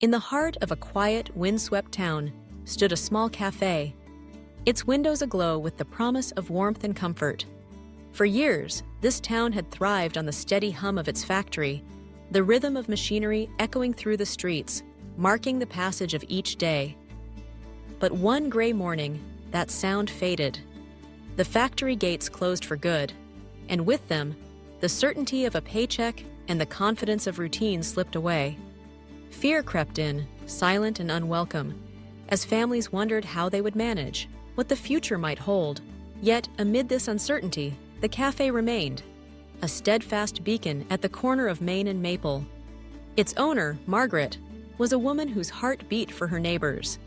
In the heart of a quiet, windswept town stood a small café, its windows aglow with the promise of warmth and comfort. For years, this town had thrived on the steady hum of its factory, the rhythm of machinery echoing through the streets, marking the passage of each day. But one gray morning, that sound faded. The factory gates closed for good, and with them, the certainty of a paycheck and the confidence of routine slipped away. Fear crept in, silent and unwelcome, as families wondered how they would manage, what the future might hold. Yet, amid this uncertainty, the cafe remained, a steadfast beacon at the corner of Main and Maple. Its owner, Margaret, was a woman whose heart beat for her neighbors.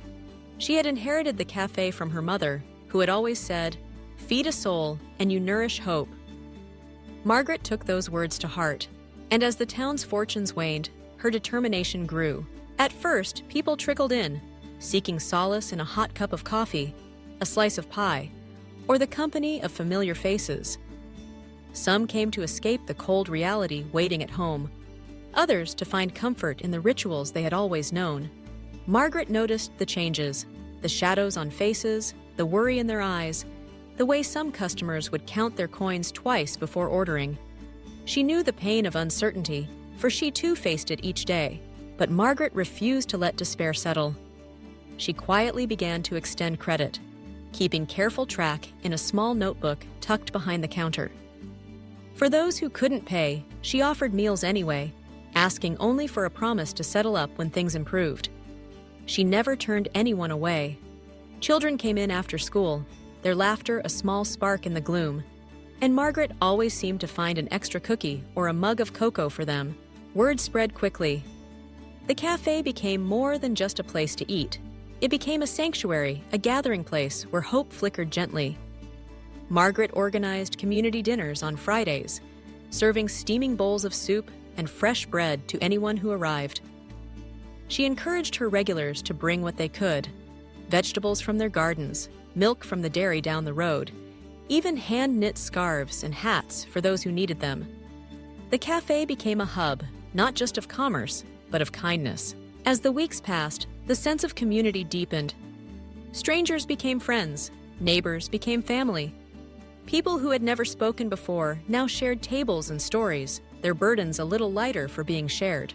She had inherited the cafe from her mother, who had always said, "Feed a soul, and you nourish hope." Margaret took those words to heart, and as the town's fortunes waned, her determination grew. At first, people trickled in, seeking solace in a hot cup of coffee, a slice of pie, or the company of familiar faces. Some came to escape the cold reality waiting at home, others to find comfort in the rituals they had always known. Margaret noticed the changes, the shadows on faces, the worry in their eyes, the way some customers would count their coins twice before ordering. She knew the pain of uncertainty, for she too faced it each day, but Margaret refused to let despair settle. She quietly began to extend credit, keeping careful track in a small notebook tucked behind the counter. For those who couldn't pay, she offered meals anyway, asking only for a promise to settle up when things improved. She never turned anyone away. Children came in after school, their laughter a small spark in the gloom, and Margaret always seemed to find an extra cookie or a mug of cocoa for them. Word spread quickly. The cafe became more than just a place to eat. It became a sanctuary, a gathering place where hope flickered gently. Margaret organized community dinners on Fridays, serving steaming bowls of soup and fresh bread to anyone who arrived. She encouraged her regulars to bring what they could: vegetables from their gardens, milk from the dairy down the road, even hand-knit scarves and hats for those who needed them. The cafe became a hub, not just of commerce, but of kindness. As the weeks passed, the sense of community deepened. Strangers became friends, neighbors became family. People who had never spoken before now shared tables and stories, their burdens a little lighter for being shared.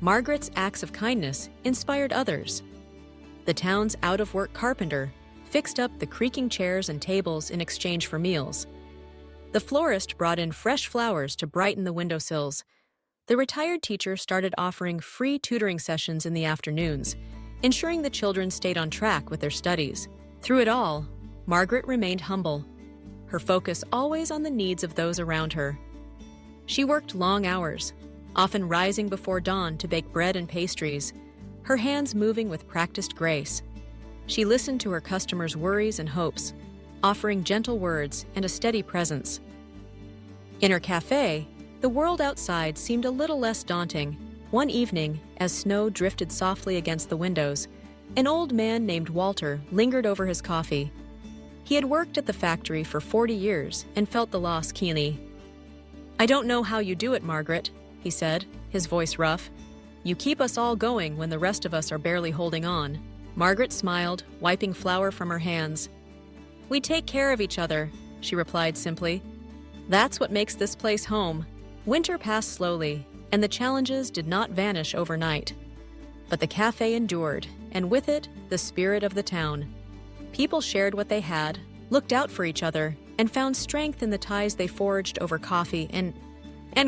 Margaret's acts of kindness inspired others. The town's out-of-work carpenter fixed up the creaking chairs and tables in exchange for meals. The florist brought in fresh flowers to brighten the windowsills. The retired teacher started offering free tutoring sessions in the afternoons, ensuring the children stayed on track with their studies. Through it all, Margaret remained humble, her focus always on the needs of those around her. She worked long hours, often rising before dawn to bake bread and pastries, her hands moving with practiced grace. She listened to her customers' worries and hopes, offering gentle words and a steady presence. In her cafe, the world outside seemed a little less daunting. One evening, as snow drifted softly against the windows, an old man named Walter lingered over his coffee. He had worked at the factory for 40 years and felt the loss keenly. "I don't know how you do it, Margaret," he said, his voice rough. "You keep us all going when the rest of us are barely holding on." Margaret smiled, wiping flour from her hands. "We take care of each other," she replied simply. "That's what makes this place home." Winter passed slowly, and the challenges did not vanish overnight. But the cafe endured, and with it, the spirit of the town. People shared what they had, looked out for each other, and found strength in the ties they forged over coffee and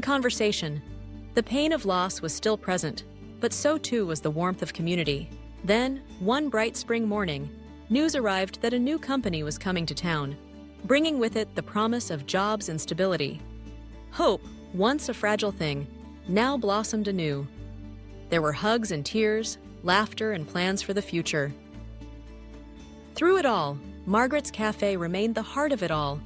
conversation. The pain of loss was still present, but so too was the warmth of community. Then, one bright spring morning, news arrived that a new company was coming to town, bringing with it the promise of jobs and stability. Hope, once a fragile thing, now blossomed anew. There were hugs and tears, laughter and plans for the future. Through it all, Margaret's Cafe remained the heart of it all,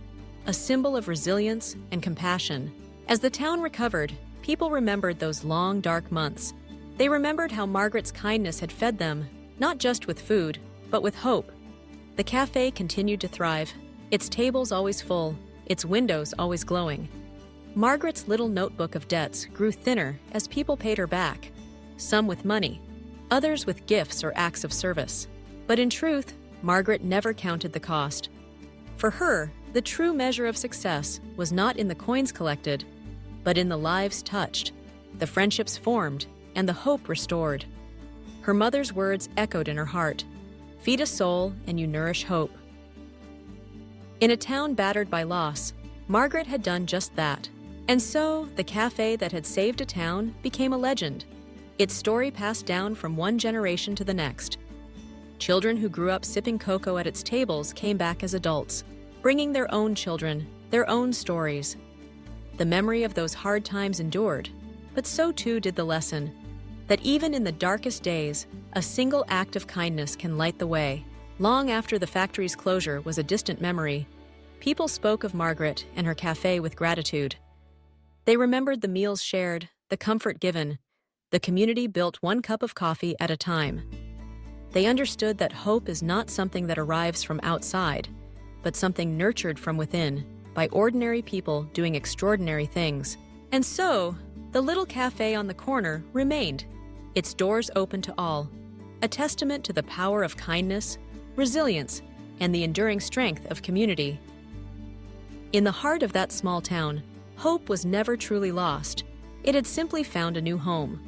a symbol of resilience and compassion. As the town recovered, people remembered those long, dark months. They remembered how Margaret's kindness had fed them, not just with food, but with hope. The cafe continued to thrive, its tables always full, its windows always glowing. Margaret's little notebook of debts grew thinner as people paid her back, some with money, others with gifts or acts of service. But in truth, Margaret never counted the cost. For her, the true measure of success was not in the coins collected, but in the lives touched, the friendships formed, and the hope restored. Her mother's words echoed in her heart, "Feed a soul and you nourish hope." In a town battered by loss, Margaret had done just that. And so, the cafe that had saved a town became a legend, its story passed down from one generation to the next. Children who grew up sipping cocoa at its tables came back as adults, bringing their own children, their own stories. The memory of those hard times endured, but so too did the lesson that even in the darkest days, a single act of kindness can light the way. Long after the factory's closure was a distant memory, people spoke of Margaret and her cafe with gratitude. They remembered the meals shared, the comfort given, the community built one cup of coffee at a time. They understood that hope is not something that arrives from outside, but something nurtured from within by ordinary people doing extraordinary things. And so, the little cafe on the corner remained, its doors open to all, a testament to the power of kindness, resilience, and the enduring strength of community. In the heart of that small town, hope was never truly lost. It had simply found a new home.